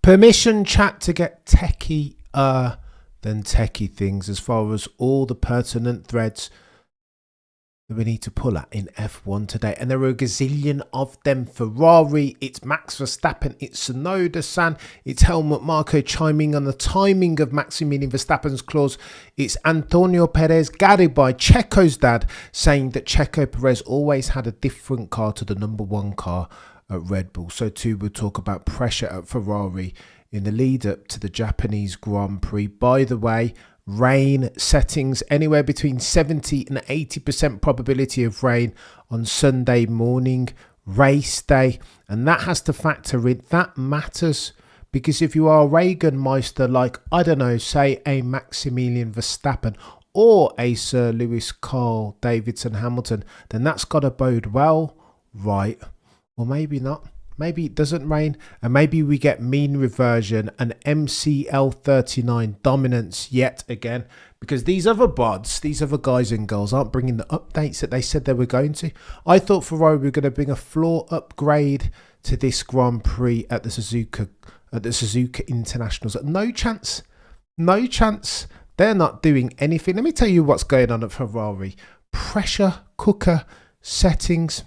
Permission chat to get techie than techie things as far as all the pertinent threads that we need to pull at in F1 today. And there are a gazillion of them. Ferrari, it's Max Verstappen, it's Tsunoda-san, it's Helmut Marko chiming on the timing of Maximilian Verstappen's clause. It's Antonio Perez Garibay, Checo's dad, saying that Checo Perez always had a different car to the number one car at Red Bull. So too we'll talk about pressure at Ferrari in the lead up to the Japanese Grand Prix. By the way, rain settings anywhere between 70 and 80% probability of rain on Sunday morning, race day, and that has to factor in. That matters because if you are a Regenmeister like, I don't know, say a Maximilian Verstappen or a Sir Lewis Carl Davidson Hamilton, then that's got to bode well, right? Or maybe not. Maybe it doesn't rain and maybe we get mean reversion and MCL39 dominance yet again, because these other bods, these other guys and girls aren't bringing the updates that they said they were going to. I thought Ferrari were going to bring a floor upgrade to this Grand Prix at the Suzuka Internationals. No chance. No chance. They're not doing anything. Let me tell you what's going on at Ferrari. Pressure cooker settings.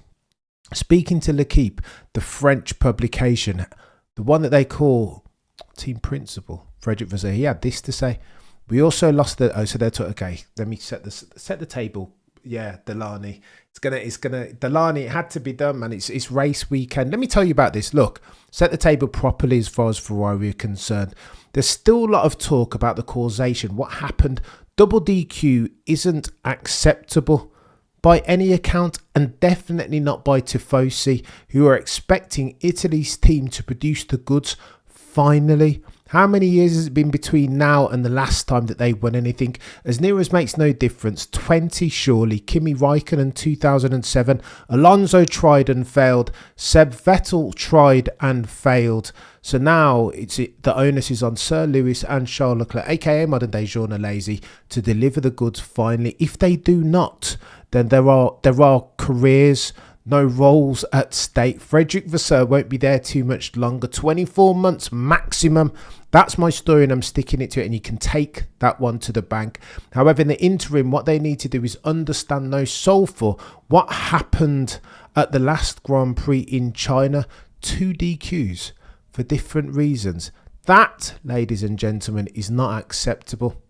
Speaking to L'Equipe, the French publication, the one that they call Team Principal, Frederick Vasseur, he had this to say. We also lost the. Oh, so they're okay. Let me set the table. Yeah, Delaney. It's gonna. Delaney. It had to be done, man. It's race weekend. Let me tell you about this. Look, set the table properly as far as Ferrari are concerned. There's still a lot of talk about the causation. What happened? Double DQ isn't acceptable by any account, and definitely not by Tifosi, who are expecting Italy's team to produce the goods finally. How many years has it been between now and the last time that they won anything? As near as makes no difference, 20 surely. Kimi Raikkonen 2007, Alonso tried and failed, Seb Vettel tried and failed. So now the onus is on Sir Lewis and Charles Leclerc, aka modern day Jean Alesi, to deliver the goods finally. If they do not, then there are careers, no roles at stake. Frederick Vasseur won't be there too much longer. 24 months maximum. That's my story and I'm sticking it to it, and you can take that one to the bank. However, in the interim, what they need to do is understand, no, solve for what happened at the last Grand Prix in China. 2 DQs for different reasons. That, ladies and gentlemen, is not acceptable.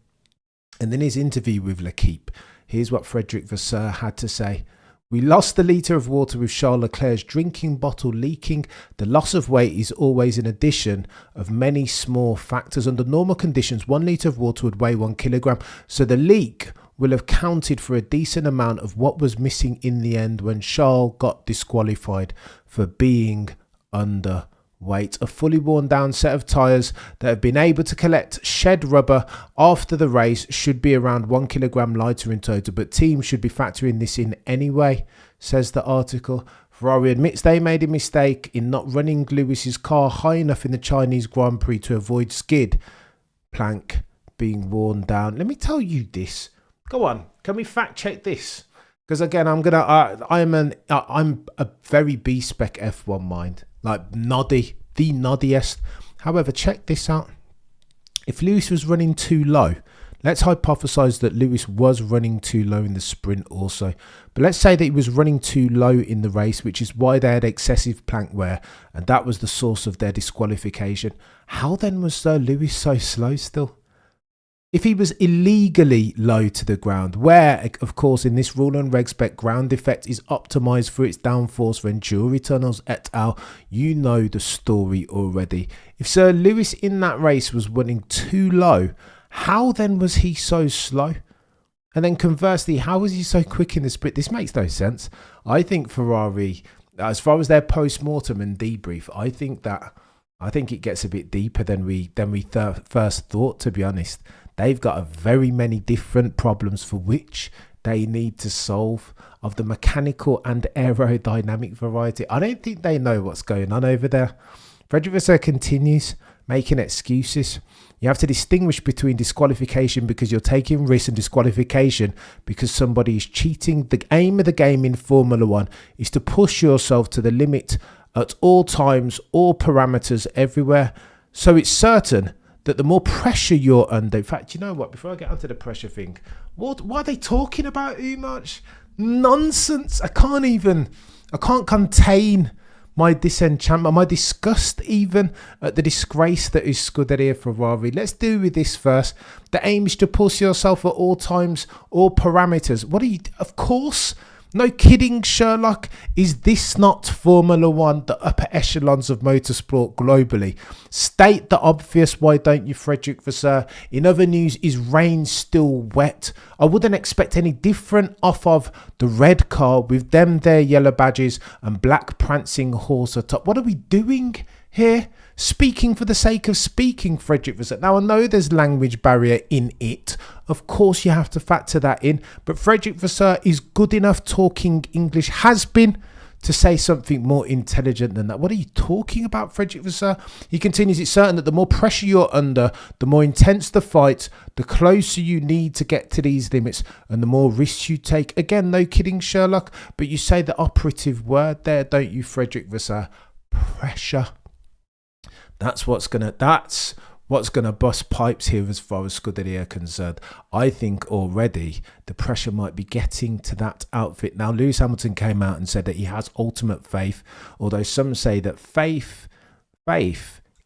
And in his interview with L'Equipe, here's what Frederick Vasseur had to say. We lost the litre of water with Charles Leclerc's drinking bottle leaking. The loss of weight is always an addition of many small factors. Under normal conditions, 1 litre of water would weigh 1 kilogram. So the leak will have counted for a decent amount of what was missing in the end when Charles got disqualified for being underweight. A fully worn down set of tyres that have been able to collect shed rubber after the race should be around 1 kilogram lighter in total, but teams should be factoring this in anyway, says the article. Ferrari admits they made a mistake in not running Lewis's car high enough in the Chinese Grand Prix to avoid skid plank being worn down. Let me tell you this. Go on, can we fact check this? Because again, I'm a very B-spec F1 mind. Like noddy, the noddiest. However, check this out. If Lewis was running too low, let's hypothesize that Lewis was running too low in the sprint also. But let's say that he was running too low in the race, which is why they had excessive plank wear, and that was the source of their disqualification. How then was Sir Lewis so slow still? If he was illegally low to the ground, where, of course, in this rule and reg spec, ground effect is optimised for its downforce Venturi tunnels et al., you know the story already. If Sir Lewis in that race was running too low, how then was he so slow? And then conversely, how was he so quick in the sprint? This makes no sense. I think Ferrari, as far as their post-mortem and debrief, I think it gets a bit deeper than we first thought, to be honest. They've got very many different problems for which they need to solve, of the mechanical and aerodynamic variety. I don't think they know what's going on over there. Frederick Vasseur continues making excuses. You have to distinguish between disqualification because you're taking risks and disqualification because somebody is cheating. The aim of the game in Formula One is to push yourself to the limit at all times, all parameters, everywhere. So it's certain that the more pressure you're under, in fact, you know what, before I get onto the pressure thing, what are they talking about too much? Nonsense. I can't contain my disenchantment, my disgust even at the disgrace that is Scuderia Ferrari. Let's do with this first. The aim is to push yourself at all times, all parameters. What are you, of course, no kidding, Sherlock. Is this not Formula One, the upper echelons of motorsport globally? State the obvious, why don't you, Frederick Vasseur? In other news, is rain still wet? I wouldn't expect any different off of the red car with them their yellow badges and black prancing horse atop. What are we doing here? Speaking for the sake of speaking, Frederick Vasseur. Now, I know there's language barrier in it. Of course, you have to factor that in. But Frederick Vasseur is good enough talking English, has been, to say something more intelligent than that. What are you talking about, Frederick Vasseur? He continues, it's certain that the more pressure you're under, the more intense the fight, the closer you need to get to these limits, and the more risks you take. Again, no kidding, Sherlock. But you say the operative word there, don't you, Frederick Vasseur? Pressure. That's what's gonna bust pipes here as far as Scuderia are concerned. I think already the pressure might be getting to that outfit. Now, Lewis Hamilton came out and said that he has ultimate faith, although some say that faith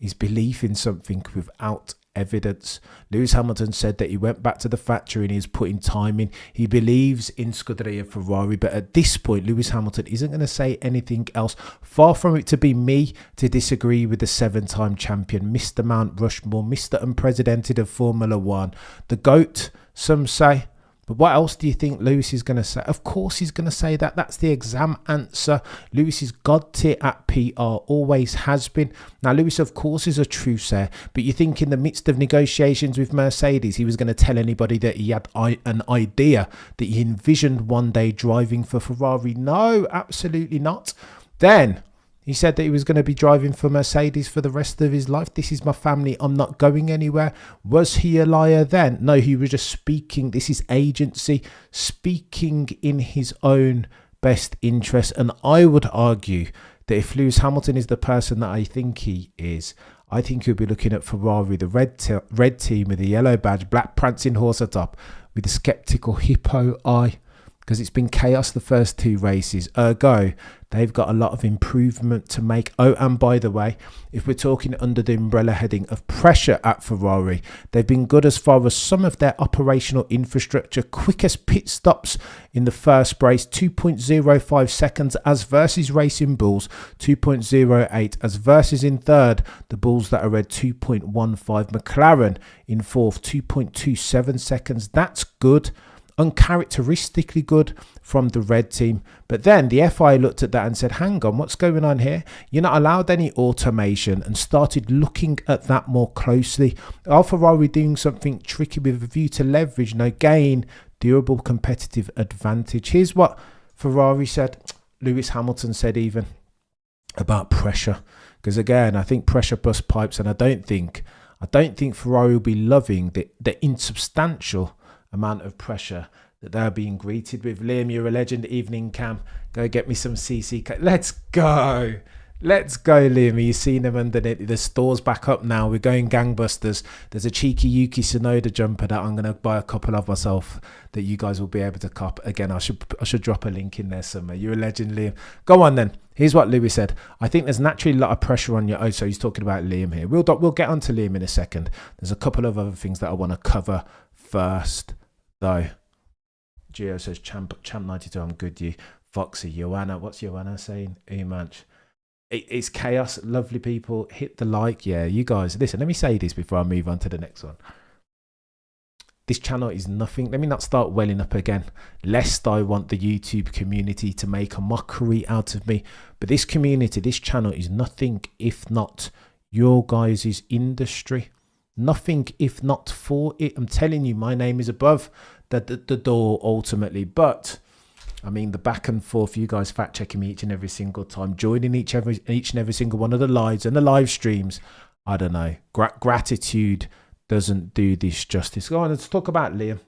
is belief in something without evidence. Lewis Hamilton said that he went back to the factory and he's putting time in. He believes in Scuderia Ferrari, but at this point, Lewis Hamilton isn't going to say anything else. Far from it to be me to disagree with the 7-time champion, Mr. Mount Rushmore, Mr. Unprecedented of Formula One, the GOAT, some say. But what else do you think Lewis is going to say? Of course he's going to say that. That's the exam answer. Lewis is God tier at PR, always has been. Now, Lewis, of course, is a true sayer. But you think in the midst of negotiations with Mercedes, he was going to tell anybody that he had an idea, that he envisioned one day driving for Ferrari? No, absolutely not. Then he said that he was going to be driving for Mercedes for the rest of his life. This is my family. I'm not going anywhere. Was he a liar then? No, he was just speaking. This is agency, speaking in his own best interest. And I would argue that if Lewis Hamilton is the person that I think he is, I think he'll be looking at Ferrari, the red team with the yellow badge, black prancing horse atop, with a sceptical hippo eye. Because it's been chaos the first 2 races. Ergo, they've got a lot of improvement to make. Oh, and by the way, if we're talking under the umbrella heading of pressure at Ferrari, they've been good as far as some of their operational infrastructure. Quickest pit stops in the first race, 2.05 seconds as versus Racing Bulls, 2.08 as versus in third, the Bulls that are red, 2.15. McLaren in fourth, 2.27 seconds. That's good. Uncharacteristically good from the red team. But then the FI looked at that and said, hang on, what's going on here? You're not allowed any automation, and started looking at that more closely. Are Ferrari doing something tricky with a view to leverage, gain durable competitive advantage? Here's what Ferrari said, Lewis Hamilton said even, about pressure. Because again, I think pressure bust pipes, and I don't think Ferrari will be loving the insubstantial amount of pressure that they're being greeted with. Liam, you're a legend. Evening Cam, go get me some CC. Let's go, Liam. Are you seeing them underneath? The store's back up now. We're going gangbusters. There's a cheeky Yuki Tsunoda jumper that I'm going to buy a couple of myself that you guys will be able to cop. Again, I should drop a link in there somewhere. You're a legend, Liam. Go on then. Here's what Lewis said. I think there's naturally a lot of pressure on you. Oh, so he's talking about Liam here. We'll get onto Liam in a second. There's a couple of other things that I want to cover first, though. Gio says, Champ 92, I'm good, you. Foxy, Joanna, what's Joanna saying? Umanch. It's chaos. Lovely people. Hit the like. Yeah, you guys. Listen, let me say this before I move on to the next one. This channel is nothing. Let me not start welling up again, lest I want the YouTube community to make a mockery out of me. But this community, this channel is nothing if not your guys' industry. Nothing if not for it. I'm telling you, my name is above the door ultimately. But I mean, the back and forth, you guys fact checking me each and every single time, joining each and every single one of the lives and the live streams. I don't know. Gratitude doesn't do this justice. Go on, let's talk about Liam.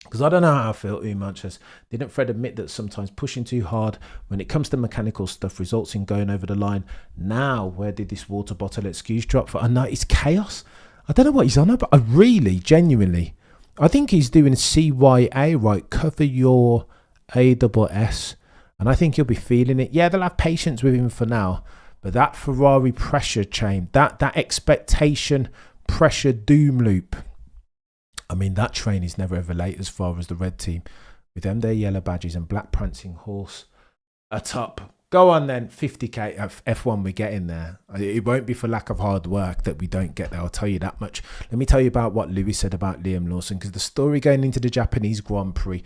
Because I don't know how I feel too much. As didn't Fred admit that sometimes pushing too hard when it comes to mechanical stuff results in going over the line? Now, where did this water bottle excuse drop for? I know it's chaos. I don't know what he's on about. I really, genuinely, I think he's doing CYA right. Cover your ASS. And I think he'll be feeling it. Yeah, they'll have patience with him for now. But that Ferrari pressure chain, that expectation pressure doom loop. I mean, that train is never ever late as far as the red team. With them, their yellow badges and black prancing horse atop. Go on then, 50k F1 we get in there. It won't be for lack of hard work that we don't get there, I'll tell you that much. Let me tell you about what Lewis said about Liam Lawson, because the story going into the Japanese Grand Prix,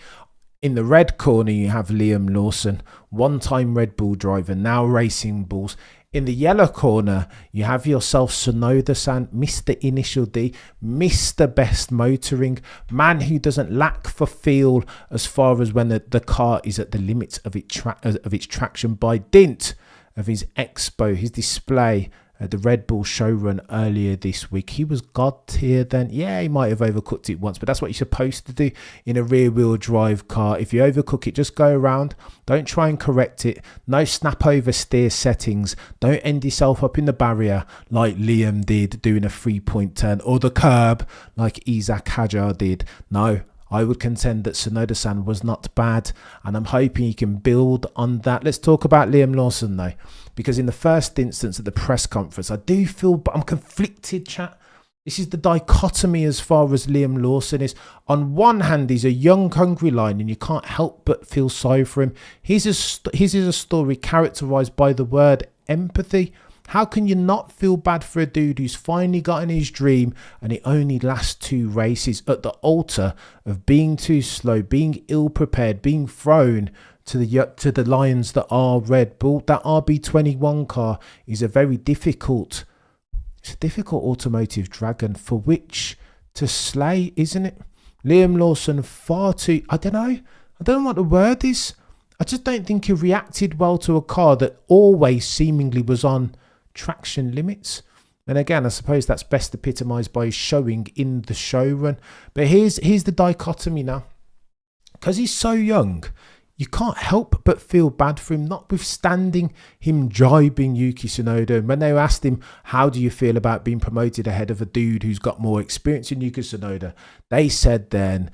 in the red corner you have Liam Lawson, one-time Red Bull driver, now Racing Bulls. In the yellow corner, you have yourself Tsunoda-san, Mr. Initial D, Mr. Best Motoring, man who doesn't lack for feel as far as when the car is at the limits of its traction by dint of his expo, his display at the Red Bull showrun earlier this week. He was god tier then. Yeah, he might have overcooked it once, but that's what you're supposed to do in a rear wheel drive car. If you overcook it, just go around. Don't try and correct it. No snap over steer settings. Don't end yourself up in the barrier like Liam did doing a 3-point turn, or the curb like Isaac Hajar did. No, I would contend that Tsunoda-san was not bad, and I'm hoping he can build on that. Let's talk about Liam Lawson though, because in the first instance at the press conference, I do feel I'm conflicted, chat. This is the dichotomy as far as Liam Lawson is. On one hand, he's a young, hungry lion, and you can't help but feel sorry for him. His is a story characterised by the word empathy. How can you not feel bad for a dude who's finally gotten his dream and it only lasts 2 races at the altar of being too slow, being ill-prepared, being thrown to the lions that are Red Bull? That RB21 car is a very difficult, it's a difficult automotive dragon for which to slay, isn't it? Liam Lawson far too, I don't know what the word is. I just don't think he reacted well to a car that always seemingly was on traction limits. And again, I suppose that's best epitomised by his showing in the showrun. But here's the dichotomy now. Because he's so young, you can't help but feel bad for him, notwithstanding him jibing Yuki Tsunoda. And when they asked him, how do you feel about being promoted ahead of a dude who's got more experience than Yuki Tsunoda? They said then,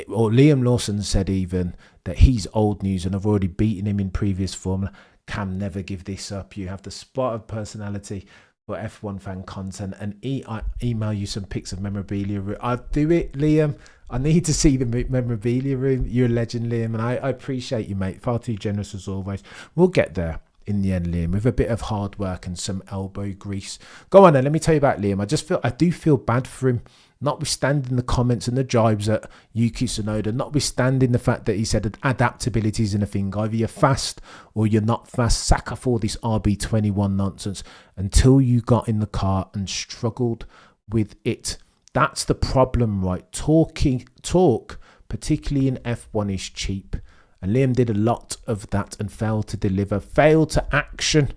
or Liam Lawson said even, that he's old news and I've already beaten him in previous Formula. Cam, never give this up. You have the spot of personality for F1 fan content, and I email you some pics of memorabilia. I'll do it, Liam. I need to see the memorabilia room. You're a legend, Liam, and I appreciate you, mate. Far too generous as always. We'll get there in the end, Liam, with a bit of hard work and some elbow grease. Go on then, let me tell you about Liam. I do feel bad for him, notwithstanding the comments and the jibes at Yuki Tsunoda, notwithstanding the fact that he said that adaptability isn't a thing. Either you're fast or you're not fast. Sack off all this RB21 nonsense until you got in the car and struggled with it. That's the problem, right? Talk, particularly in F1, is cheap. And Liam did a lot of that and failed to deliver, failed to action.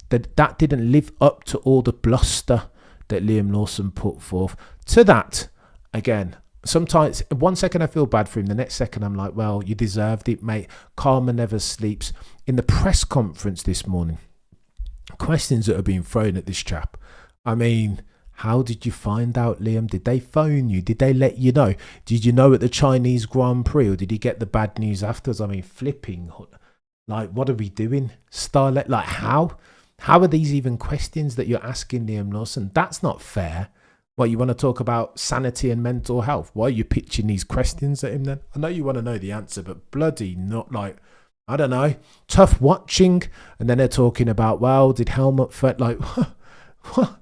That didn't live up to all the bluster that Liam Lawson put forth. To that, again, sometimes, one second I feel bad for him, the next second I'm like, well, you deserved it, mate. Karma never sleeps. In the press conference this morning, questions that are being thrown at this chap. I mean, how did you find out, Liam? Did they phone you? Did they let you know? Did you know at the Chinese Grand Prix, or did you get the bad news afterwards? I mean, flipping. Like, what are we doing? Starlet, like, how? How are these even questions that you're asking Liam Lawson? That's not fair. What, you want to talk about sanity and mental health? Why are you pitching these questions at him then? I know you want to know the answer, but bloody not, like, I don't know, tough watching. And then they're talking about, well, did Helmut fit, like, what?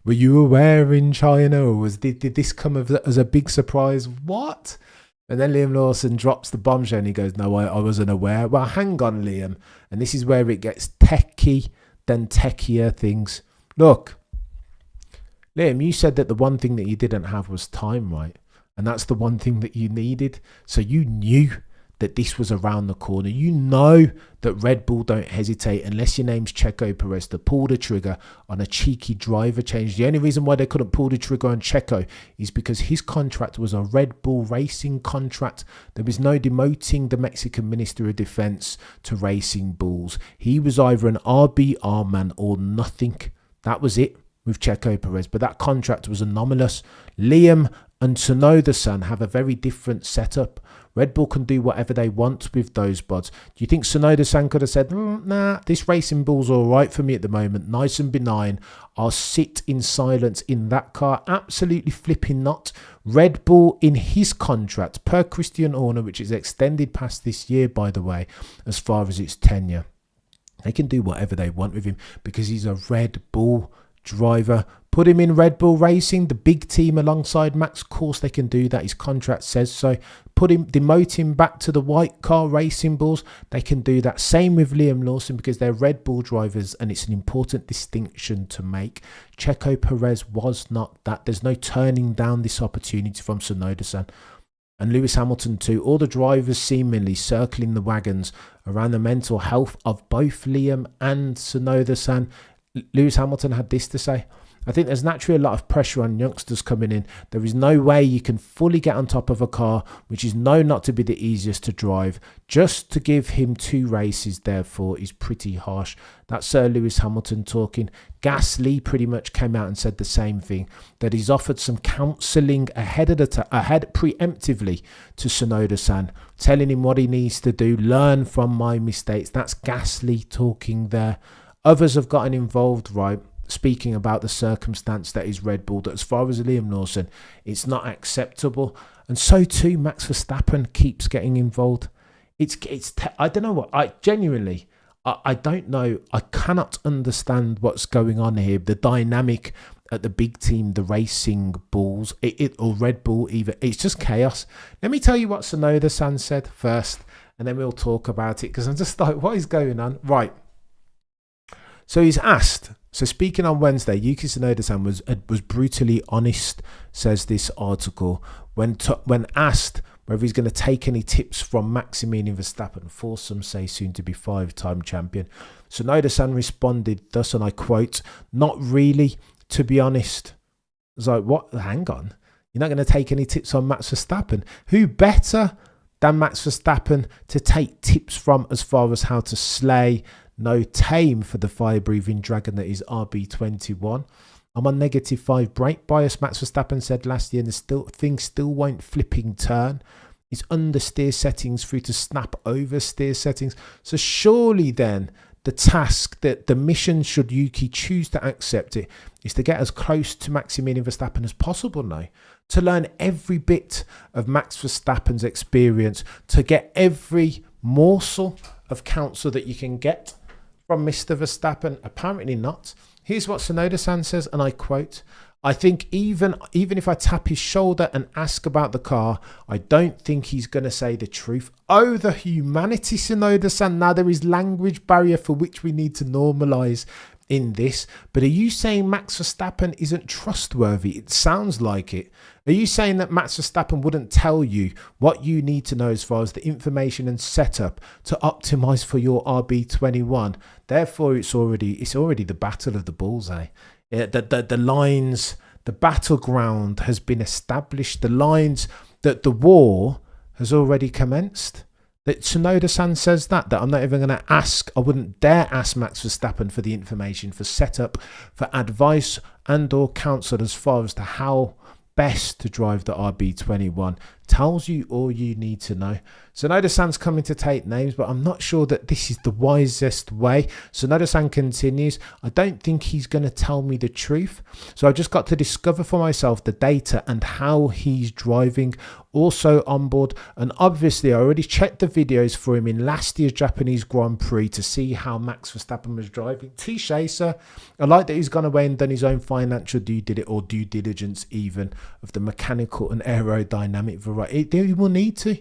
Were you aware in China, or did this come as a big surprise? What? And then Liam Lawson drops the bombshell and he goes, no, I wasn't aware. Well, hang on, Liam. And this is where it gets techie than techier things. Look, Liam, you said that the one thing that you didn't have was time, right? And that's the one thing that you needed. So you knew that this was around the corner. You know that Red Bull don't hesitate unless your name's Checo Perez to pull the trigger on a cheeky driver change. The only reason why they couldn't pull the trigger on Checo is because his contract was a Red Bull Racing contract. There was no demoting the Mexican Minister of Defense to Racing Bulls. He was either an RBR man or nothing. That was it with Checo Perez, but that contract was anomalous. Liam and Tsunoda-san have a very different setup. Red Bull can do whatever they want with those bods. Do you think Tsunoda-san could have said, nah, this Racing Bull's all right for me at the moment, nice and benign, I'll sit in silence in that car? Absolutely flipping not. Red Bull, in his contract, per Christian Horner, which is extended past this year, by the way, as far as its tenure, they can do whatever they want with him because he's a Red Bull driver. Put him in Red Bull Racing, the big team alongside Max. Of course they can do that. His contract says so. Demote him back to the white car Racing Bulls. They can do that. Same with Liam Lawson because they're Red Bull drivers and it's an important distinction to make. Checo Perez was not that. There's no turning down this opportunity from Tsunoda-san. And Lewis Hamilton too. All the drivers seemingly circling the wagons around the mental health of both Liam and Tsunoda-san. Lewis Hamilton had this to say: I think there's naturally a lot of pressure on youngsters coming in. There is no way you can fully get on top of a car, which is known not to be the easiest to drive. Just to give him 2 races, therefore, is pretty harsh. That's Sir Lewis Hamilton talking. Gasly pretty much came out and said the same thing, that he's offered some counselling ahead preemptively to Tsunoda-san, telling him what he needs to do, learn from my mistakes. That's Gasly talking there. Others have gotten involved, right? Speaking about the circumstance that is Red Bull, that as far as Liam Lawson, it's not acceptable. And so too, Max Verstappen keeps getting involved. I don't know what, I genuinely, I don't know. I cannot understand what's going on here. The dynamic at the big team, the Racing Bulls, or Red Bull even, it's just chaos. Let me tell you what Tsunoda-san said first, and then we'll talk about it, because I'm just like, what is going on? Right. So he's asked, so speaking on Wednesday, Yuki Tsunoda-san was brutally honest, says this article, when asked whether he's going to take any tips from Maximilian Verstappen, for some say soon to be 5-time champion. Tsunoda-san responded thus, and I quote, "Not really, to be honest." I was like, what? Hang on. You're not going to take any tips on Max Verstappen? Who better than Max Verstappen to take tips from as far as how to slay, no tame for the fire-breathing dragon that is RB21. I'm on -5 brake bias, Max Verstappen said last year, and things still won't flipping turn. It's understeer settings through to snap oversteer settings. So surely then the task, that the mission, should Yuki choose to accept it, is to get as close to Maximilian Verstappen as possible now, to learn every bit of Max Verstappen's experience, to get every morsel of counsel that you can get from Mr. Verstappen. Apparently not. Here's what Tsunoda-san says, and I quote, "I think even if I tap his shoulder and ask about the car, I don't think he's going to say the truth." Oh, the humanity, Tsunoda-san. Now there is language barrier for which we need to normalise in this. But are you saying Max Verstappen isn't trustworthy? It sounds like it. Are you saying that Max Verstappen wouldn't tell you what you need to know as far as the information and setup to optimise for your RB21? Therefore, it's already the battle of the bullseye. The lines, the battleground has been established. The lines that the war has already commenced. That Tsunoda-san says that I'm not even going to ask, I wouldn't dare ask Max Verstappen for the information, for setup, for advice and or counsel as far as to how best to drive the RB21. Tells you all you need to know. Tsunoda-san's coming to take names, but I'm not sure that this is the wisest way. Tsunoda-san continues, "I don't think he's going to tell me the truth. So I've just got to discover for myself the data and how he's driving." Also on board, and obviously I already checked the videos for him in last year's Japanese Grand Prix to see how Max Verstappen was driving. Touché, sir. I like that he's gone away and done his own financial due diligence even of the mechanical and aerodynamic variety. He will need to.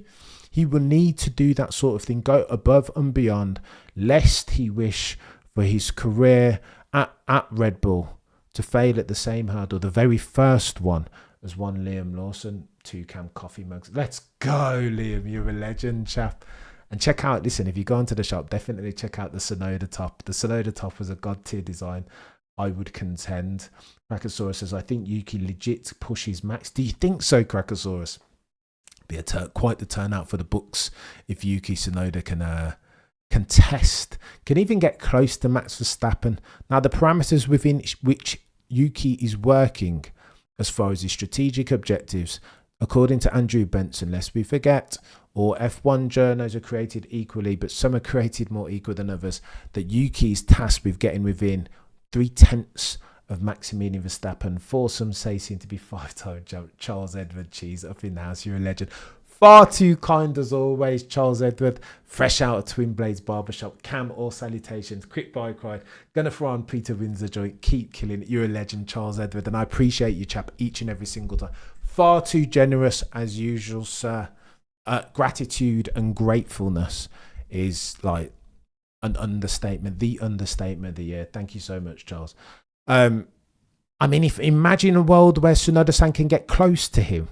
He will need to do that sort of thing, go above and beyond, lest he wish for his career at Red Bull to fail at the same hurdle, the very first one, as one Liam Lawson. Toucan coffee mugs. Let's go, Liam. You're a legend, chap. And check out, listen, if you go into the shop, definitely check out the Tsunoda top. The Tsunoda top was a god tier design, I would contend. Crackosaurus says, I think Yuki legit pushes Max. Do you think so, Crackosaurus? Be quite the turnout for the books if Yuki Tsunoda can contest, can even get close to Max Verstappen. Now, the parameters within which Yuki is working as far as his strategic objectives, according to Andrew Benson, lest we forget, or F1 journos are created equally, but some are created more equal than others, that Yuki is tasked with getting within 3/10 of Maximilian Verstappen. For some say seem to be 5-time Charles Edward Cheese up in the house. You're a legend. Far too kind as always, Charles Edward. Fresh out of Twin Blades Barbershop. Cam, all salutations. Quick buy cried. Gonna throw on Peter Windsor joint. Keep killing it. You're a legend, Charles Edward. And I appreciate you, chap, each and every single time. Far too generous as usual, sir. Gratitude and gratefulness is like an understatement. The understatement of the year. Thank you so much, Charles. I mean, if imagine a world where Tsunoda-san can get close to him.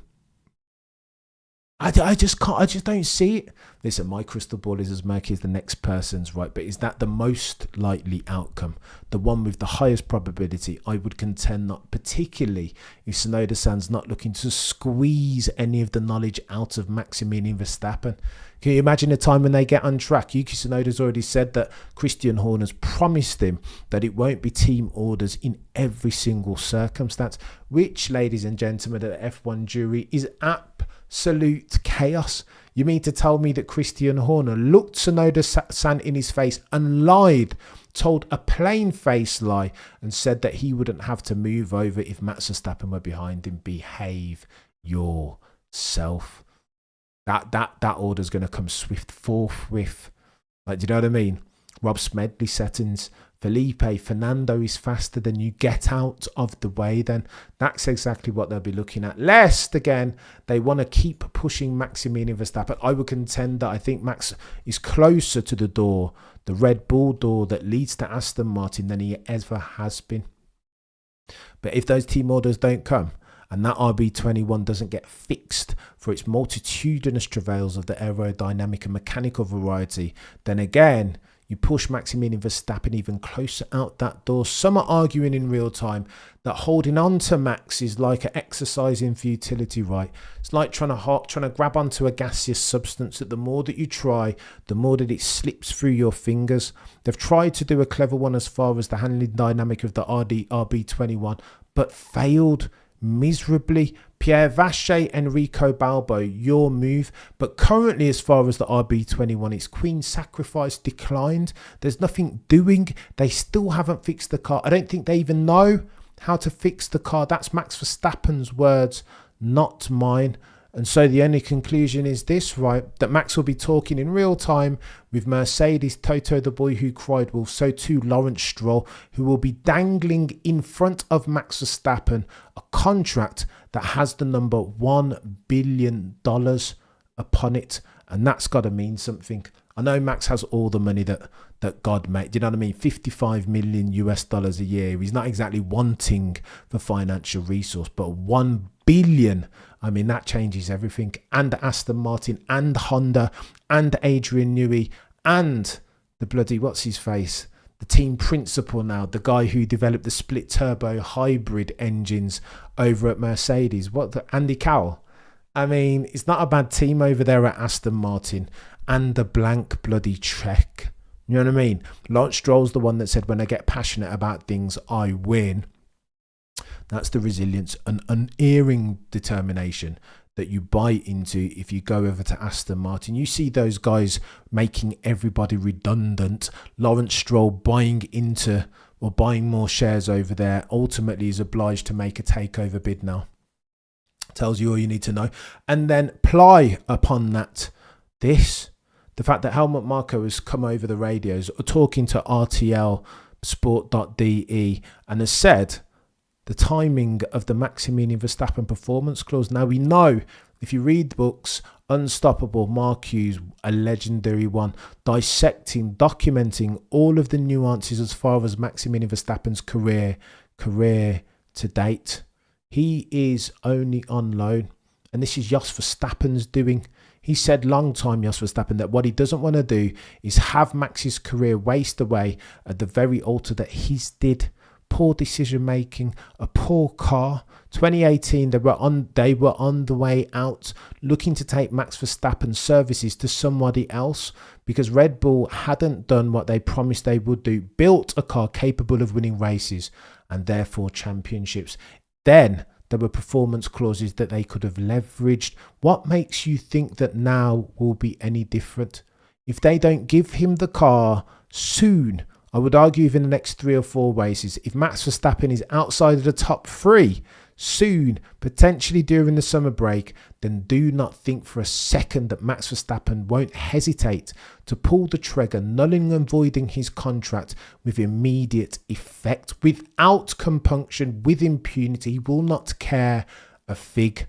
I just can't. I just don't see it. Listen, my crystal ball is as murky as the next person's, right? But is that the most likely outcome? The one with the highest probability? I would contend not, particularly if Tsunoda-san's not looking to squeeze any of the knowledge out of Maximilian Verstappen. Can you imagine a time when they get on track? Yuki Tsunoda's already said that Christian Horner's promised him that it won't be team orders in every single circumstance, which, ladies and gentlemen, the F1 jury is absolute chaos. You mean to tell me that Christian Horner looked Tsunoda-san in his face and lied, told a plain-faced lie, and said that he wouldn't have to move over if Max Verstappen were behind him? Behave yourself. That order's going to come forthwith. Like, do you know what I mean? Rob Smedley settings. Felipe, Fernando is faster than you. Get out of the way then. That's exactly what they'll be looking at. Lest, again, they want to keep pushing Maximilian Verstappen. I would contend that I think Max is closer to the door, the Red Bull door that leads to Aston Martin, than he ever has been. But if those team orders don't come, and that RB21 doesn't get fixed for its multitudinous travails of the aerodynamic and mechanical variety, then again, you push Maximilian Verstappen even closer out that door. Some are arguing in real time that holding on to Max is like an exercise in futility, right? It's like trying to grab onto a gaseous substance that the more that you try, the more that it slips through your fingers. They've tried to do a clever one as far as the handling dynamic of the RB21, but failed miserably. Pierre Vache, Enrico Balbo, your move. But currently, as far as the RB21, its Queen Sacrifice declined. There's nothing doing. They still haven't fixed the car. I don't think they even know how to fix the car. That's Max Verstappen's words, not mine. And so the only conclusion is this, right? That Max will be talking in real time with Mercedes, Toto the boy who cried wolf, so too Lawrence Stroll, who will be dangling in front of Max Verstappen a contract that has the number $1 billion upon it. And that's got to mean something. I know Max has all the money that God made. Do you know what I mean? $55 million a year. He's not exactly wanting for financial resource, but $1 billion. I mean, that changes everything. And Aston Martin and Honda and Adrian Newey and the bloody, what's his face? The team principal now, the guy who developed the split turbo hybrid engines over at Mercedes. Andy Cowell? I mean, it's not a bad team over there at Aston Martin. And the blank bloody check. You know what I mean? Lawrence Stroll's the one that said, when I get passionate about things, I win. That's the resilience and unerring determination that you buy into if you go over to Aston Martin. You see those guys making everybody redundant. Lawrence Stroll buying into or buying more shares over there, ultimately is obliged to make a takeover bid now. Tells you all you need to know. And then ply upon that the fact that Helmut Marko has come over the radios talking to RTL Sport.de and has said the timing of the Maximilian Verstappen performance clause. Now, we know, if you read books, Unstoppable, Marquez, a legendary one, dissecting, documenting all of the nuances as far as Maximilian Verstappen's career to date. He is only on loan. and this is Jos Verstappen's doing. He said long time, Jos Verstappen, that what he doesn't want to do is have Max's career waste away at the very altar that he's did. Poor decision making, a poor car. 2018, they were on the way out, looking to take Max Verstappen's services to somebody else because Red Bull hadn't done what they promised they would do, built a car capable of winning races and therefore championships. Then there were performance clauses that they could have leveraged. What makes you think that now will be any different? If they don't give him the car soon, I would argue within the next 3 or 4 races, if Max Verstappen is outside of the top 3 soon, potentially during the summer break, then do not think for a second that Max Verstappen won't hesitate to pull the trigger, nulling and voiding his contract with immediate effect, without compunction, with impunity. He will not care a fig.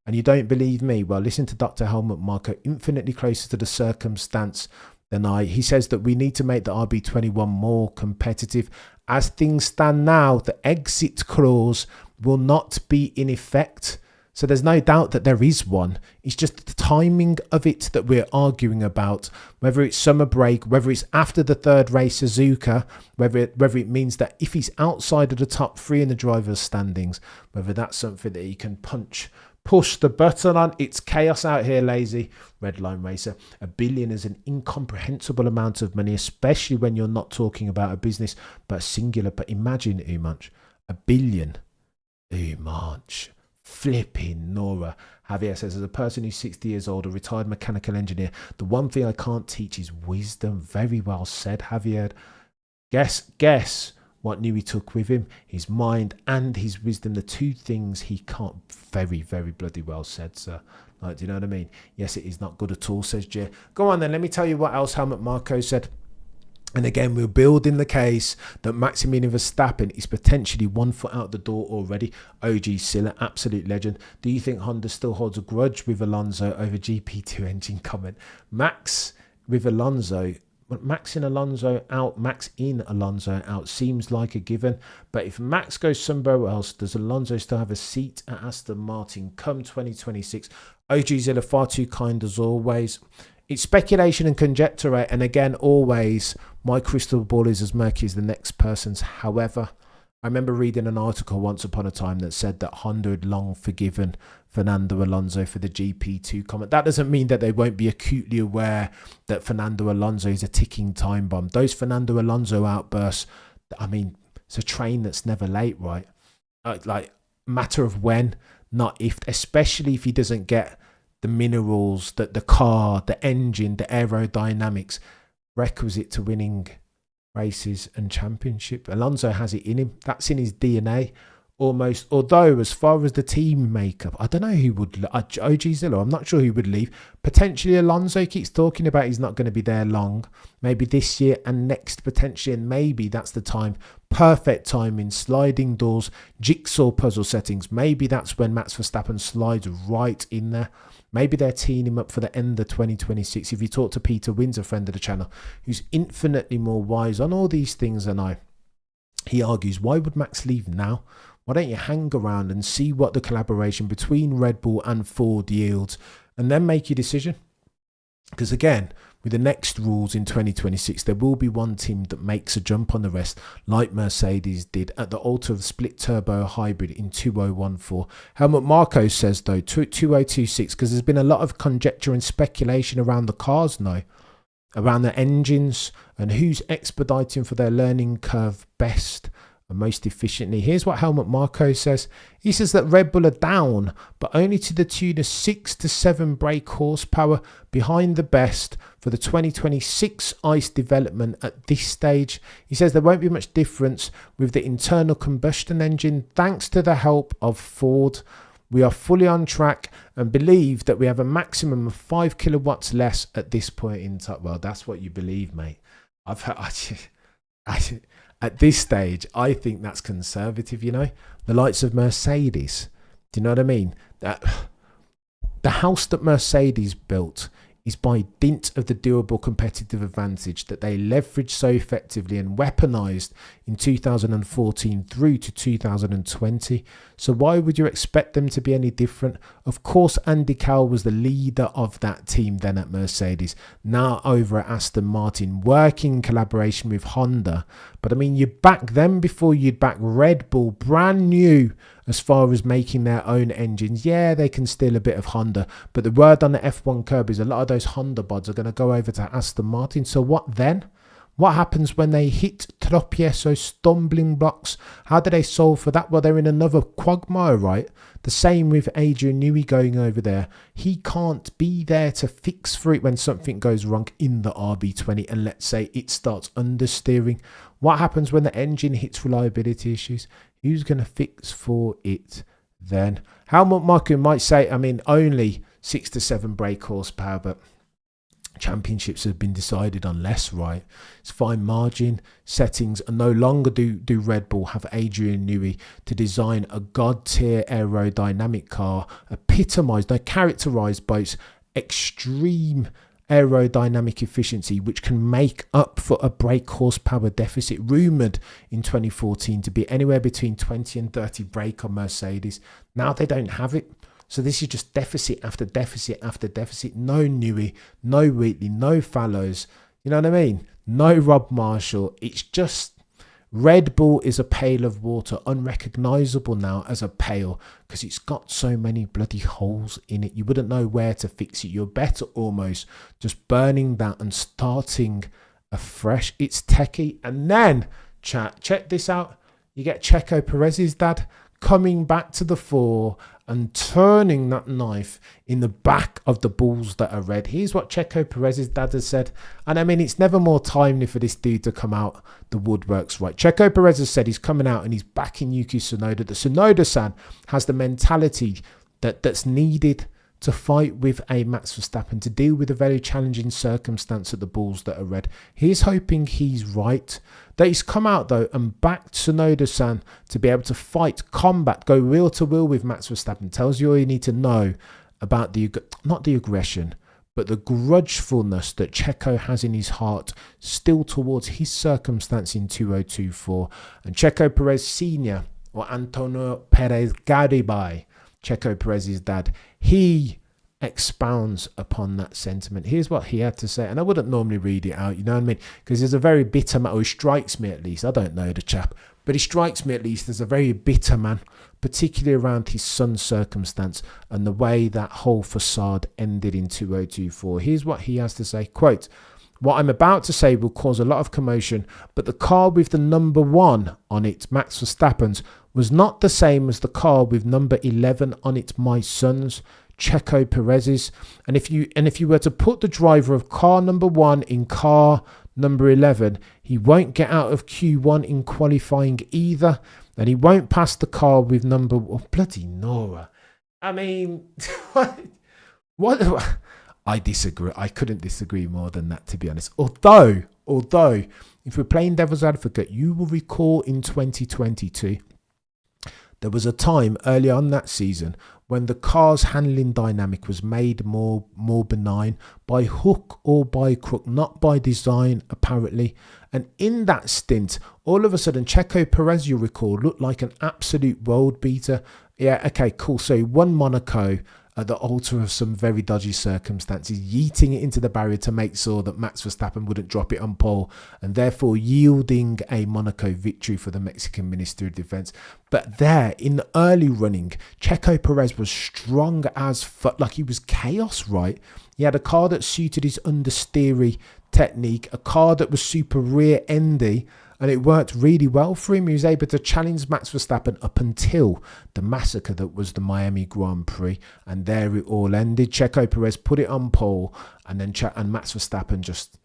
And you don't believe me? Well, listen to Dr. Helmut Marko, infinitely closer to the circumstance than I. He says that we need to make the RB21 more competitive. As things stand now, the exit clause will not be in effect. So there's no doubt that there is one. It's just the timing of it that we're arguing about. Whether it's summer break, whether it's after the 3rd race, Suzuka, whether it means that if he's outside of the top 3 in the driver's standings, whether that's something that he can push the button on. It's chaos out here, lazy Redline Racer. $1 billion is an incomprehensible amount of money, especially when you're not talking about a business but singular. But imagine, Umanch, $1 billion. Umanch. Flipping Nora. Javier says, as a person who's 60 years old, a retired mechanical engineer, the one thing I can't teach is wisdom. Very well said, Javier. Guess what Newey took with him? His mind and his wisdom. The 2 things he can't. Very, very bloody well said, sir. Like, do you know what I mean? Yes, it is not good at all, says Jay. Go on then, let me tell you what else Helmut Marko said. And again, we're building the case that Maximilian Verstappen is potentially 1 foot out the door already. OG Silla, absolute legend. Do you think Honda still holds a grudge with Alonso over GP2 engine? Comment. Max with Alonso. Max in Alonso out seems like a given. But if Max goes somewhere else, does Alonso still have a seat at Aston Martin come 2026? OG Zilla, far too kind as always. It's speculation and conjecture, right? And again, always, my crystal ball is as murky as the next person's. However, I remember reading an article once upon a time that said that Honda had long forgiven Fernando Alonso for the GP2 comment. That doesn't mean that they won't be acutely aware that Fernando Alonso is a ticking time bomb. Those Fernando Alonso outbursts, I mean, it's a train that's never late, right? Like matter of when, not if, especially if he doesn't get the minerals, the car, the engine, the aerodynamics requisite to winning races and championship. Alonso has it in him. That's in his DNA almost. Although as far as the team makeup, I don't know who would. OG Zillow, I'm not sure who would leave. Potentially Alonso keeps talking about he's not going to be there long. Maybe this year and next potentially, and maybe that's the time. Perfect timing, sliding doors, jigsaw puzzle settings. Maybe that's when Max Verstappen slides right in there. Maybe they're teeing him up for the end of 2026. If you talk to Peter Wins, a friend of the channel, who's infinitely more wise on all these things than I, he argues, why would Max leave now? Why don't you hang around and see what the collaboration between Red Bull and Ford yields and then make your decision? Because again, with the next rules in 2026, there will be one team that makes a jump on the rest, like Mercedes did at the altar of split turbo hybrid in 2014. Helmut Marko says, though, 2026, because there's been a lot of conjecture and speculation around the cars now, around the engines and who's expediting for their learning curve best and most efficiently. Here's what Helmut Marko says. He says that Red Bull are down, but only to the tune of 6 to 7 brake horsepower behind the best for the 2026 ICE development at this stage. He says there won't be much difference with the internal combustion engine thanks to the help of Ford. We are fully on track and believe that we have a maximum of 5 kilowatts less at this point in time. Well, that's what you believe, mate. At this stage, I think that's conservative, you know. The likes of Mercedes. Do you know what I mean? The house that Mercedes built is by dint of the durable competitive advantage that they leveraged so effectively and weaponized in 2014 through to 2020. So why would you expect them to be any different? Of course, Andy Cowell was the leader of that team then at Mercedes, now over at Aston Martin, working in collaboration with Honda. But I mean, you back them before you'd back Red Bull, brand new as far as making their own engines. Yeah, they can steal a bit of Honda, but the word on the F1 curb is a lot of those Honda bods are going to go over to Aston Martin. So what then? What happens when they hit tropiezo, stumbling blocks? How do they solve for that? Well, they're in another quagmire, right? The same with Adrian Newey going over there. He can't be there to fix for it when something goes wrong in the RB20 and let's say it starts understeering. What happens when the engine hits reliability issues? Who's going to fix for it then? Helmut Marko might say, I mean, only 6 to 7 brake horsepower, but championships have been decided on less, right? It's fine margin settings, and no longer do Red Bull have Adrian Newey to design a god tier aerodynamic car, characterized by its extreme aerodynamic efficiency, which can make up for a brake horsepower deficit rumoured in 2014 to be anywhere between 20 and 30 brake on Mercedes. Now they don't have it. So this is just deficit after deficit after deficit. No Newey, no Wheatley, no Fallows. You know what I mean? No Rob Marshall. It's just Red Bull is a pail of water, unrecognisable now as a pail because it's got so many bloody holes in it. You wouldn't know where to fix it. You're better almost just burning that and starting afresh. It's techie. And then, check this out. You get Checo Perez's dad coming back to the fore and turning that knife in the back of the bulls that are red. Here's what Checo Perez's dad has said. And I mean, it's never more timely for this dude to come out the woodworks, right? Checo Perez has said he's coming out and he's backing Yuki Tsunoda. The Tsunoda-san has the mentality that's needed to fight with a Max Verstappen, to deal with a very challenging circumstance at the bulls that are red. He's hoping he's right. That he's come out though and backed Tsunoda-san to be able to fight, combat, go wheel to wheel with Max Verstappen. Tells you all you need to know about not the aggression, but the grudgefulness that Checo has in his heart still towards his circumstance in 2024. And Checo Perez Sr., or Antonio Perez Garibay, Checo Perez's dad, he expounds upon that sentiment. Here's what he had to say, and I wouldn't normally read it out, you know what I mean, because there's a very bitter man, or he strikes me at least, I don't know the chap, but he strikes me at least as a very bitter man, particularly around his son's circumstance and the way that whole facade ended in 2024. Here's what he has to say, quote, "What I'm about to say will cause a lot of commotion, but the car with the number 1 on it, Max Verstappen's, was not the same as the car with number 11 on it, my son's, Checo Perez's. And if you were to put the driver of car number 1 in car number 11, he won't get out of Q1 in qualifying either, and he won't pass the car with number..." Oh, bloody Nora. I mean, what? I disagree. I couldn't disagree more than that, to be honest. Although, if we're playing devil's advocate, you will recall in 2022, there was a time early on that season when the car's handling dynamic was made more benign by hook or by crook, not by design, apparently. And in that stint, all of a sudden, Checo Perez, you recall, looked like an absolute world beater. Yeah, okay, cool. So he won Monaco at the altar of some very dodgy circumstances, yeeting it into the barrier to make sure that Max Verstappen wouldn't drop it on pole, and therefore yielding a Monaco victory for the Mexican Minister of Defense. But there, in the early running, Checo Perez was strong as fuck, like he was chaos, right? He had a car that suited his understeery technique, a car that was super rear-endy, and it worked really well for him. He was able to challenge Max Verstappen up until the massacre that was the Miami Grand Prix. And there it all ended. Checo Perez put it on pole, and then Max Verstappen just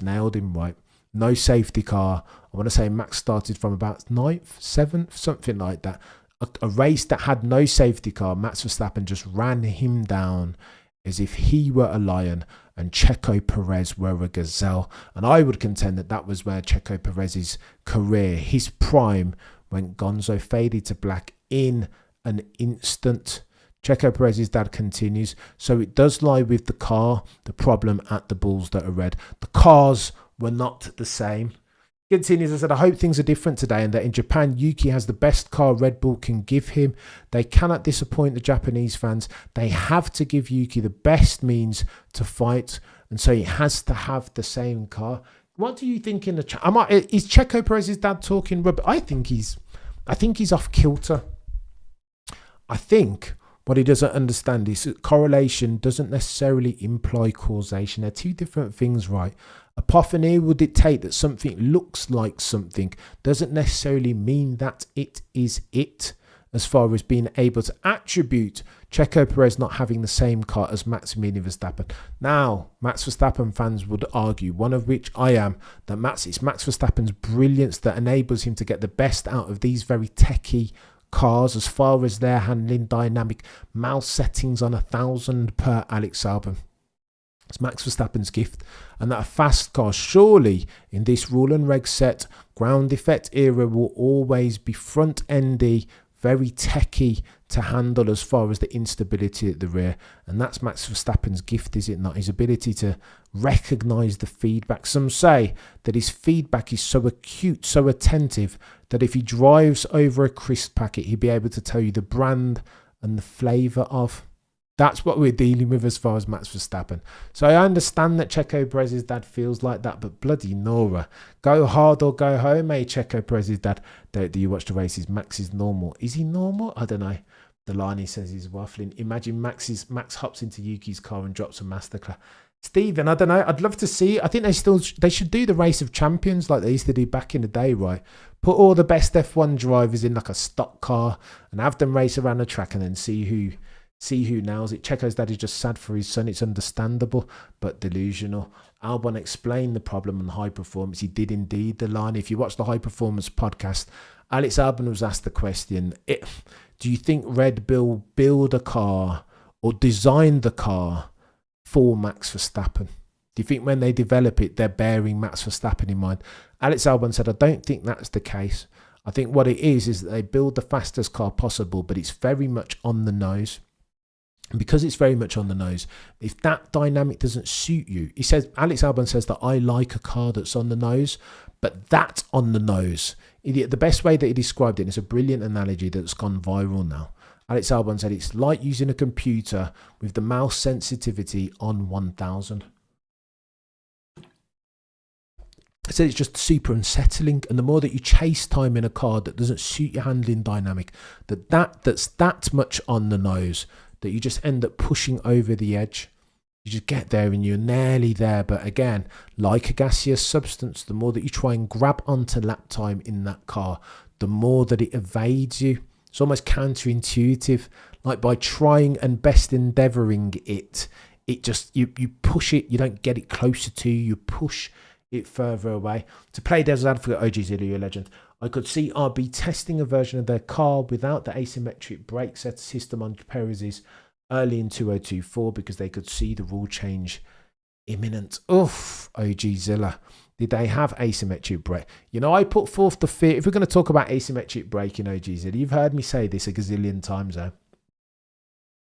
nailed him, right? No safety car. I want to say Max started from about 9th, 7th, something like that. A race that had no safety car, Max Verstappen just ran him down as if he were a lion and Checo Perez were a gazelle. And I would contend that was where Checo Perez's career, his prime, when Gonzo faded to black in an instant. Checo Perez's dad continues. So it does lie with the car, the problem at the bulls that are red. The cars were not the same. Continues, I said, I hope things are different today and that in Japan, Yuki has the best car Red Bull can give him. They cannot disappoint the Japanese fans. They have to give Yuki the best means to fight, and so he has to have the same car. What do you think in the chat? Is Checo Perez's dad talking rubbish? I think he's off kilter. I think what he doesn't understand is that correlation doesn't necessarily imply causation. They're two different things, right? Apophony will dictate that something looks like something, doesn't necessarily mean that it is it, as far as being able to attribute Checo Perez not having the same car as Max Verstappen. Now, Max Verstappen fans would argue, one of which I am, that it's Max Verstappen's brilliance that enables him to get the best out of these very techie cars as far as their handling dynamic, mouse settings on 1,000 per Alex Albon. It's Max Verstappen's gift, and that a fast car surely in this rule and reg set ground effect era will always be front endy, very techy to handle as far as the instability at the rear. And that's Max Verstappen's gift, is it not? His ability to recognise the feedback. Some say that his feedback is so acute, so attentive, that if he drives over a crisp packet, he'll be able to tell you the brand and the flavour of. That's what we're dealing with as far as Max Verstappen. So I understand that Checo Perez's dad feels like that, but bloody Nora. Go hard or go home, eh, Checo Perez's dad. Do you watch the races? Max is normal. Is he normal? I don't know. Delaney says he's waffling. Imagine Max hops into Yuki's car and drops a masterclass. Stephen, I don't know. I'd love to see. I think they should do the race of champions like they used to do back in the day, right? Put all the best F1 drivers in like a stock car and have them race around the track and then see who nails it. Checo's dad is just sad for his son. It's understandable, but delusional. Albon explained the problem on high performance. He did indeed, the line. If you watch the high performance podcast, Alex Albon was asked the question, do you think Red Bull build a car or design the car for Max Verstappen? Do you think when they develop it, they're bearing Max Verstappen in mind? Alex Albon said, I don't think that's the case. I think what it is that they build the fastest car possible, but it's very much on the nose. And because it's very much on the nose, if that dynamic doesn't suit you, Alex Albon says that I like a car that's on the nose, but that on the nose, the best way that he described it, and it's a brilliant analogy that's gone viral now. Alex Albon said it's like using a computer with the mouse sensitivity on 1000. I said it's just super unsettling, and the more that you chase time in a car that doesn't suit your handling dynamic, that's that much on the nose, that you just end up pushing over the edge. You just get there and you're nearly there. But again, like a gaseous substance, the more that you try and grab onto lap time in that car, the more that it evades you. It's almost counterintuitive. Like by trying and best endeavouring it just, you push it, you don't get it closer to you, you push it further away. To play devil's advocate, OG Zilly, legend, I could see RB testing a version of their car without the asymmetric brake set system on Perez's early in 2024 because they could see the rule change imminent. Oof, OG Zilla. Did they have asymmetric brake? You know, I put forth the fear. If we're going to talk about asymmetric braking, OG Zilla, you've heard me say this a gazillion times though.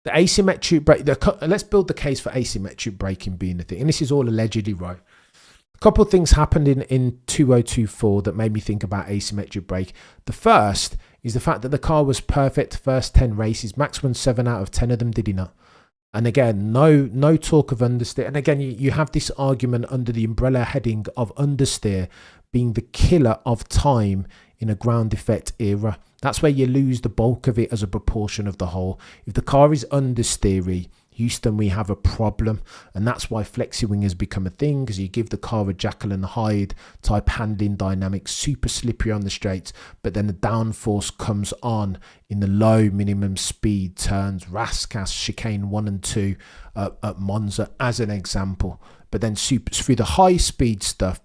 The asymmetric brake, let's build the case for asymmetric braking being the thing. And this is all allegedly, right? A couple of things happened in 2024 that made me think about asymmetric brake. The first is the fact that the car was perfect first 10 races. Max won 7 out of 10 of them, did he not? And again, no talk of understeer. And again, you have this argument under the umbrella heading of understeer being the killer of time in a ground effect era. That's where you lose the bulk of it as a proportion of the whole. If the car is understeery, Houston, we have a problem, and that's why flexi-wing has become a thing, because you give the car a Jekyll and Hyde type handling dynamic, super slippery on the straights, but then the downforce comes on in the low minimum speed turns, Rascasse, chicane 1 and 2 at Monza as an example, but then super through the high speed stuff,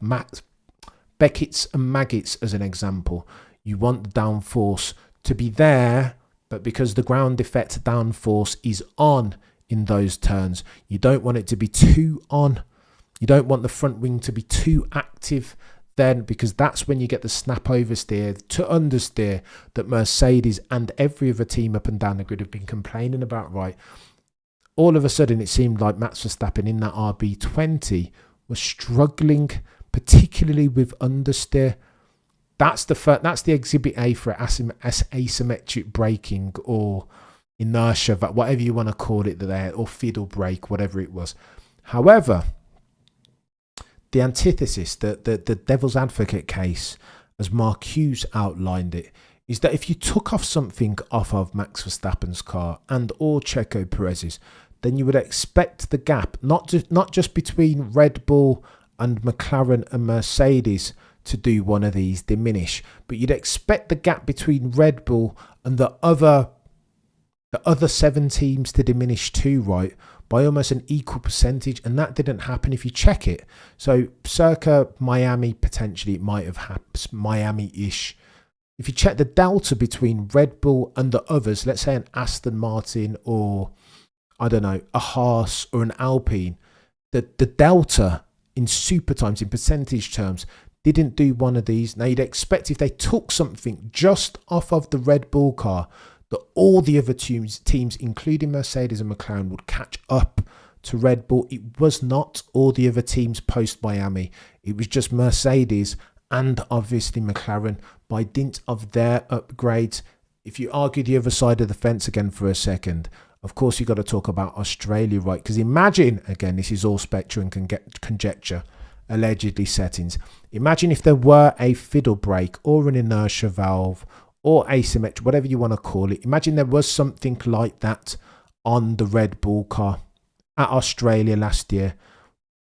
Beckett's and Maggots as an example, you want the downforce to be there, but because the ground effect downforce is on in those turns, you don't want it to be too on. You don't want the front wing to be too active then, because that's when you get the snap oversteer to understeer that Mercedes and every other team up and down the grid have been complaining about, right? All of a sudden, it seemed like Max Verstappen in that RB20 was struggling, particularly with understeer. That's the exhibit A for asymmetric braking or inertia, whatever you want to call it, or fiddle brake, whatever it was. However, the antithesis, the devil's advocate case, as Mark Hughes outlined it, is that if you took off something off of Max Verstappen's car and or Checo Perez's, then you would expect the gap, not just between Red Bull and McLaren and Mercedes to do one of these diminish, but you'd expect the gap between Red Bull and the other 7 teams to diminish too, right? By almost an equal percentage, and that didn't happen if you check it. So circa Miami, potentially it might have happened, Miami-ish. If you check the delta between Red Bull and the others, let's say an Aston Martin or, I don't know, a Haas or an Alpine, the delta in super times, in percentage terms, didn't do one of these. Now you'd expect if they took something just off of the Red Bull car, that all the other teams, including Mercedes and McLaren, would catch up to Red Bull. It was not all the other teams post-Miami. It was just Mercedes and obviously McLaren by dint of their upgrades. If you argue the other side of the fence again for a second, of course you've got to talk about Australia, right? Because imagine, again, this is all spectre and conjecture, allegedly settings. Imagine if there were a fiddle brake or an inertia valve or asymmetric, whatever you want to call it. Imagine there was something like that on the Red Bull car at Australia last year.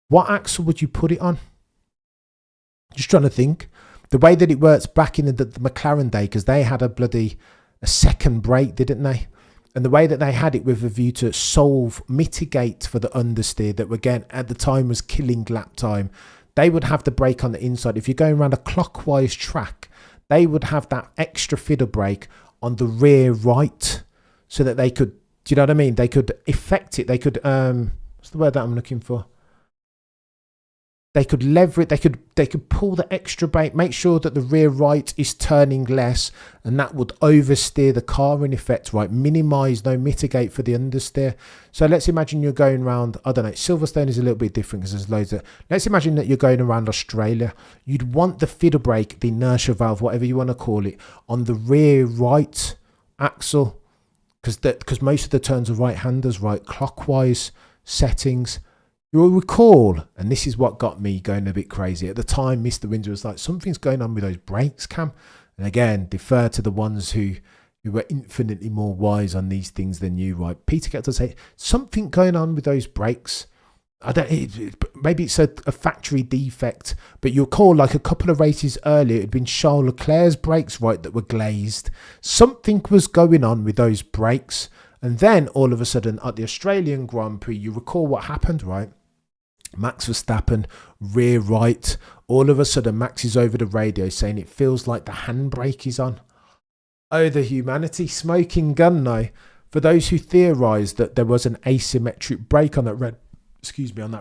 What axle would you put it on? Just trying to think. The way that it works back in the McLaren day, because they had a second brake, didn't they? And the way that they had it with a view to mitigate for the understeer that, again, at the time was killing lap time, they would have the brake on the inside. If you're going around a clockwise track, they would have that extra fiddle brake on the rear right so that they could, do you know what I mean? They could effect it. They could, what's the word that I'm looking for? They could lever it. They could pull the extra brake, make sure that the rear right is turning less, and that would oversteer the car in effect, right? Minimize, mitigate for the understeer. So let's imagine you're going around, I don't know, Silverstone is a little bit different because there's loads of, let's imagine that you're going around Australia. You'd want the fiddle brake, the inertia valve, whatever you want to call it, on the rear right axle, because most of the turns are right-handers, right? Clockwise settings. You'll recall, and this is what got me going a bit crazy. At the time, Mr. Windsor was like, something's going on with those brakes, Cam. And again, defer to the ones who were infinitely more wise on these things than you, right? Peter kept on saying, something going on with those brakes. Maybe it's a factory defect, but you'll recall like a couple of races earlier, it had been Charles Leclerc's brakes, right, that were glazed. Something was going on with those brakes. And then all of a sudden at the Australian Grand Prix, you recall what happened, right? Max Verstappen, rear right. All of a sudden, Max is over the radio saying it feels like the handbrake is on. Oh, the humanity. Smoking gun now. For those who theorised that there was an asymmetric brake on that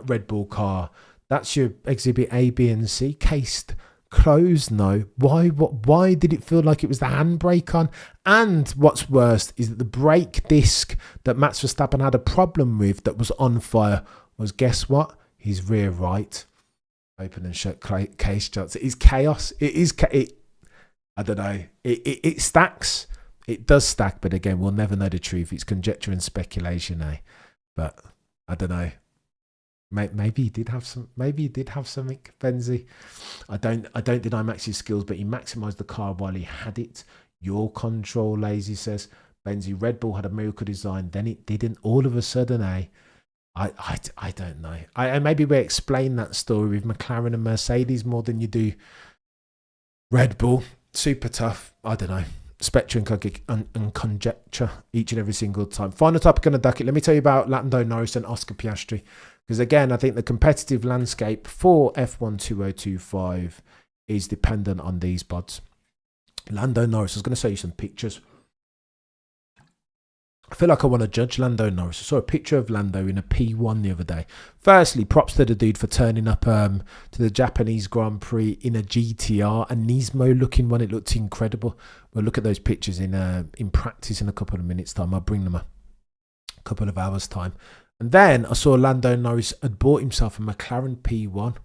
Red Bull car, that's your exhibit A, B, and C. Cased closed no. Why did it feel like it was the handbrake on? And what's worse is that the brake disc that Max Verstappen had a problem with that was on fire was, guess what? His rear right. Open and shut case shuts. It is chaos. I don't know. It stacks. It does stack, but again, we'll never know the truth. It's conjecture and speculation, But I don't know. Maybe he did have some. Maybe he did have something, Benzi. I don't deny Max's skills, but he maximised the car while he had it. Your control, Lazy says. Benzi, Red Bull had a miracle design, then it didn't. All of a sudden, I don't know. Maybe we explain that story with McLaren and Mercedes more than you do Red Bull. Super tough. I don't know. Spectre and conjecture each and every single time. Final topic on the docket. Let me tell you about Lando Norris and Oscar Piastri. Because again, I think the competitive landscape for F1 2025 is dependent on these pods. Lando Norris, I was going to show you some pictures. I feel like I want to judge Lando Norris. I saw a picture of Lando in a P1 the other day. Firstly, props to the dude for turning up to the Japanese Grand Prix in a GTR, a Nismo looking one. It looked incredible. We'll look at those pictures in practice in a couple of minutes' time. I'll bring them a couple of hours' time. And then I saw Lando Norris had bought himself a McLaren P1.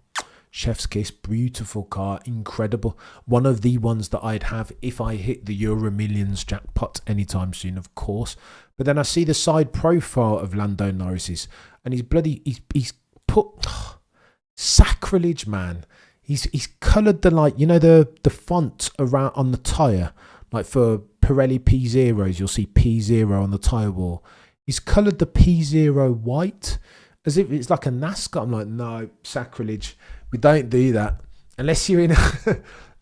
Chef's kiss, beautiful car, incredible. One of the ones that I'd have if I hit the Euro Millions jackpot anytime soon, of course. But then I see the side profile of Lando Norris's, and he's put sacrilege, man. He's coloured the the font around on the tyre, like for Pirelli P0s, you'll see P0 on the tyre wall. He's coloured the P0 white as if it's like a NASCAR. I'm like, no, sacrilege. We don't do that unless you're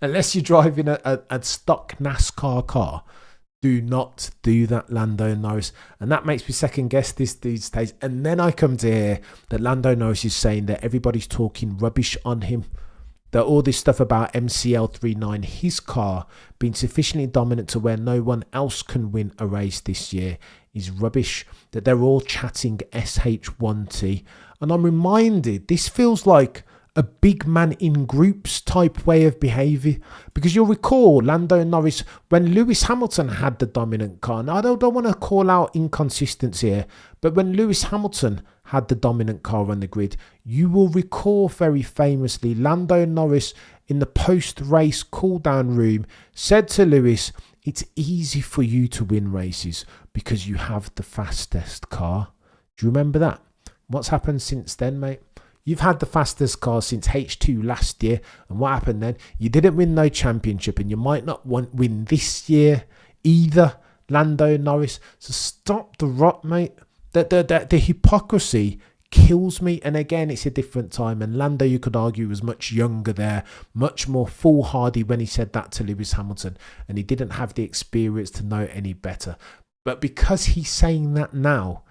unless you're driving a stock NASCAR car. Do not do that, Lando Norris. And that makes me second guess this these days. And then I come to hear that Lando Norris is saying that everybody's talking rubbish on him. That all this stuff about MCL39, his car, being sufficiently dominant to where no one else can win a race this year, is rubbish. That they're all chatting SH1T. And I'm reminded, this feels like a big man in groups type way of behaviour, because you'll recall Lando Norris when Lewis Hamilton had the dominant car. Now I don't want to call out inconsistency here, but when Lewis Hamilton had the dominant car on the grid, you will recall very famously Lando Norris in the post-race cool-down room said to Lewis, "It's easy for you to win races because you have the fastest car." Do you remember that? What's happened since then, mate? You've had the fastest car since H2 last year. And what happened then? You didn't win no championship, and you might not win this year either, Lando Norris. So stop the rot, mate. The hypocrisy kills me. And again, it's a different time. And Lando, you could argue, was much younger there, much more foolhardy when he said that to Lewis Hamilton. And he didn't have the experience to know any better. But because he's saying that now,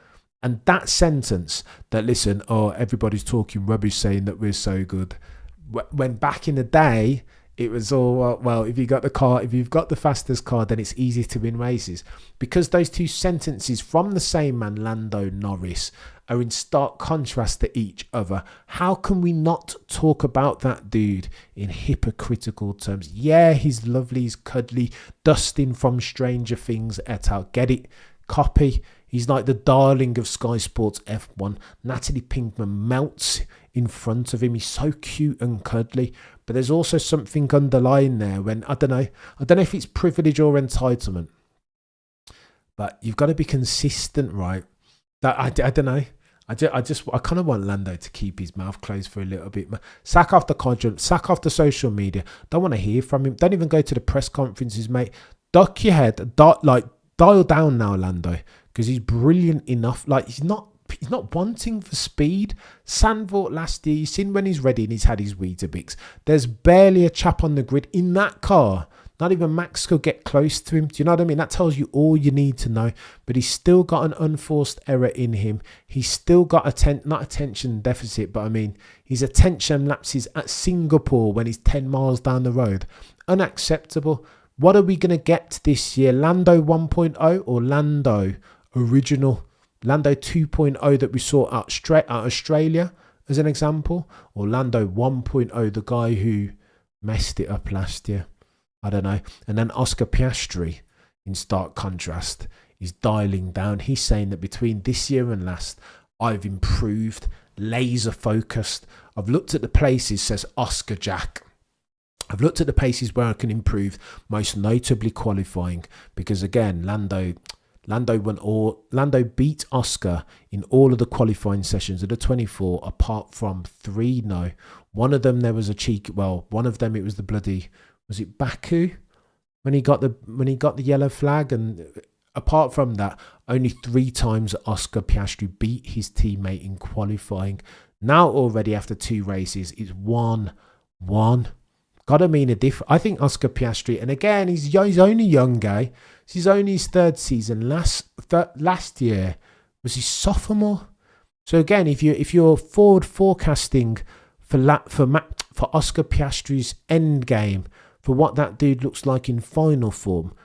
and that sentence that, listen, everybody's talking rubbish saying that we're so good. When back in the day, it was all, well, if you've got the fastest car, then it's easy to win races. Because those two sentences from the same man, Lando Norris, are in stark contrast to each other. How can we not talk about that dude in hypocritical terms? Yeah, he's lovely, he's cuddly, Dustin from Stranger Things et al. Get it? Copy. He's like the darling of Sky Sports F1. Natalie Pinkman melts in front of him. He's so cute and cuddly. But there's also something underlying there when, I don't know if it's privilege or entitlement. But you've got to be consistent, right? That I don't know. I kind of want Lando to keep his mouth closed for a little bit. Sack off the content, sack off the social media. Don't want to hear from him. Don't even go to the press conferences, mate. Duck your head. Dial down now, Lando. Because he's brilliant enough. Like, he's not wanting for speed. Sandvort last year, you've seen when he's ready and he's had his Weetabix. There's barely a chap on the grid in that car. Not even Max could get close to him. Do you know what I mean? That tells you all you need to know. But he's still got an unforced error in him. He's still got not attention deficit, but I mean, his attention lapses at Singapore when he's 10 miles down the road. Unacceptable. What are we going to get this year? Lando 1.0 or Lando original? Lando 2.0 that we saw out Australia as an example? Or Lando 1.0, the guy who messed it up last year? I don't know. And then Oscar Piastri, in stark contrast, is dialing down. He's saying that between this year and last, I've improved, laser focused. I've looked at the places, says Oscar Jack. I've looked at the places where I can improve, most notably qualifying, because again, Lando beat Oscar in all of the qualifying sessions of the 24, apart from 3. No, one of them there was a cheek. Well, one of them it was the bloody, was it Baku when he got the yellow flag, and apart from that, only 3 times Oscar Piastri beat his teammate in qualifying. Now already after 2 races, it's 1-1. Gotta mean a difference. I think Oscar Piastri, and again, he's only young guy. He's only his 3rd season. Last year was his sophomore. So again, if you're forward forecasting for Oscar Piastri's end game, for what that dude looks like in final form,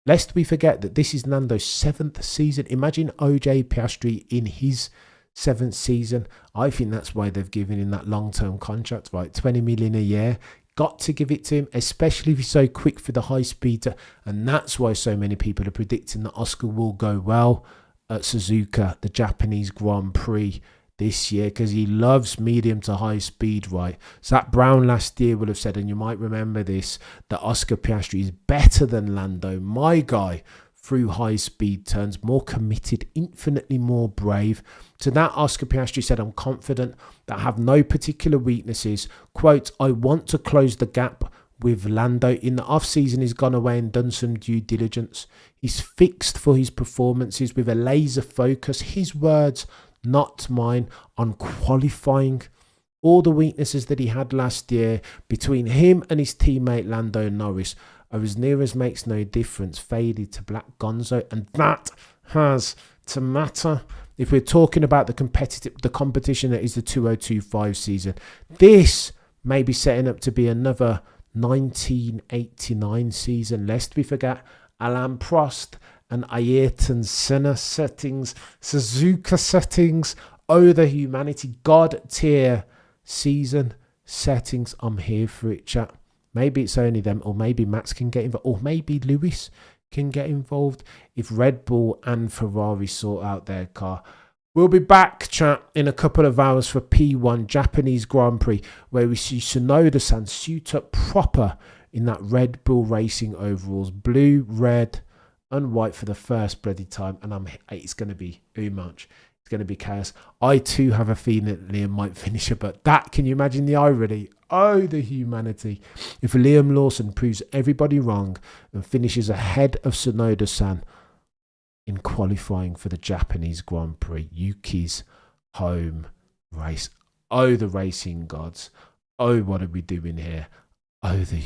Lest we forget that this is Nando's 7th season. Imagine OJ Piastri in his 7th season. I think that's why they've given him that long-term contract, right? 20 million a year. Got to give it to him, especially if he's so quick for the high speed. And that's why so many people are predicting that Oscar will go well at Suzuka, the Japanese Grand Prix this year, because he loves medium to high speed, right? Zach Brown last year would have said, and you might remember this, that Oscar Piastri is better than Lando, my guy, through high speed turns, more committed, infinitely more brave. To that, Oscar Piastri said, I'm confident that I have no particular weaknesses. Quote, I want to close the gap with Lando. In the off-season, he's gone away and done some due diligence. He's fixed for his performances with a laser focus, his words, not mine, on qualifying. All the weaknesses that he had last year between him and his teammate Lando Norris are as near as makes no difference faded to Black Gonzo, and that has to matter if we're talking about the competition that is the 2025 season. This may be setting up to be another 1989 season, lest we forget Alain Prost and Ayrton Senna settings, Suzuka settings. Oh, the humanity, God tier season settings. I'm here for it, chat. Maybe it's only them, or maybe Max can get involved, or maybe Lewis can get involved if Red Bull and Ferrari sort out their car. We'll be back, chat, in a couple of hours for P1 Japanese Grand Prix, where we see Tsunoda-san suit up proper in that Red Bull Racing overalls, blue, red, and white for the first bloody time, and it's going to be much. It's going to be chaos. I too have a feeling that Liam might finish it, but that, can you imagine the irony? Oh, the humanity. If Liam Lawson proves everybody wrong and finishes ahead of Tsunoda-san in qualifying for the Japanese Grand Prix, Yuki's home race. Oh, the racing gods. Oh, what are we doing here? Oh, the